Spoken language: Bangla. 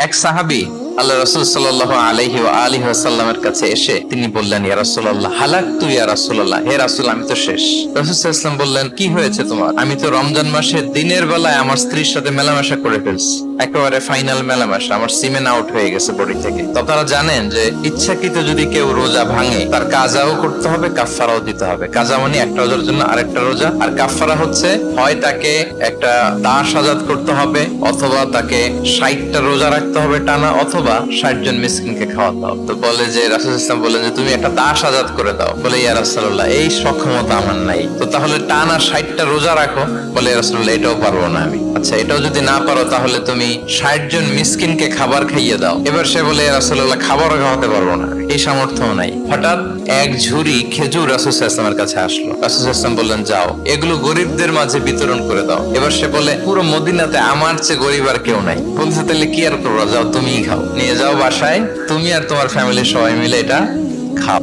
এক সাহাবী আল্লাহ রাসূল সাল্লাল্লাহু আলাইহি ওয়া আলিহি ওয়াসাল্লামের কাছে এসে তিনি বললেন, ইয়া রাসূলুল্লাহ, হালাকতু ইয়া রাসূলুল্লাহ, হে রাসূল আমি তো শেষ। রাসূল সাল্লাল্লাহু আলাইহি ওয়াসাল্লাম বললেন, কি হয়েছে তোমার? আমি তো রমজান মাসে দিনের বেলায় আমার স্ত্রীর সাথে মেলামেশা করে ফেলছি, একেবারে ফাইনাল মেলামেশা, আমার সিমেন আউট হয়ে গেছে বডি থেকে। তো আপনারা জানেন যে ইচ্ছাকৃত যদি কেউ রোজা ভাঙে তার কাজাও করতে হবে, কাফফারাও দিতে হবে। কাজা মানে একটা রোজার জন্য আরেকটা রোজা, আর কাফফারা হচ্ছে হয় তাকে একটা দাস আজাদ করতে হবে, অথবা তাকে 60টা রোজা রাখতে হবে টানা, অথবা 60 জন মিসকিনকে খাওয়াতে হবে। তো বলে যে রাসূল ইসলাম বলেন যে তুমি একটা দাস আজাদ করে দাও। বলে ইয়া রাসূলুল্লাহ, এই সক্ষমতা আমার নাই। তো তাহলে টানা 60টা রোজা রাখো। বলে ইয়া রাসূলুল্লাহ, এটাও পারবো না আমি। আচ্ছা, এটাও যদি না পারো তাহলে তুমি 60 জন মিসকিনকে খাবার খাইয়ে দাও। এবার সে বলে ইয়া রাসূলুল্লাহ, খাবারও খাওয়াতে পারবো না, এই সামর্থ্য নাই। হঠাৎ এক ঝুড়ি খেজুর রাসূল ইসলামের কাছে আসলো। রাসূল ইসলাম বললেন, যাও এগুলো গরিবদের মাঝে বিতরণ করে দাও। এবার সে বলে, পুরো মদিনাতে আমার চেয়ে গরিব আর কেউ নাই। বলছে, তাহলে কি আর করবো, যাও তুমিই খাও, নিয়ে যাও বাসায়, তুমি আর তোমার ফ্যামিলির সবাই মিলে এটা খাও।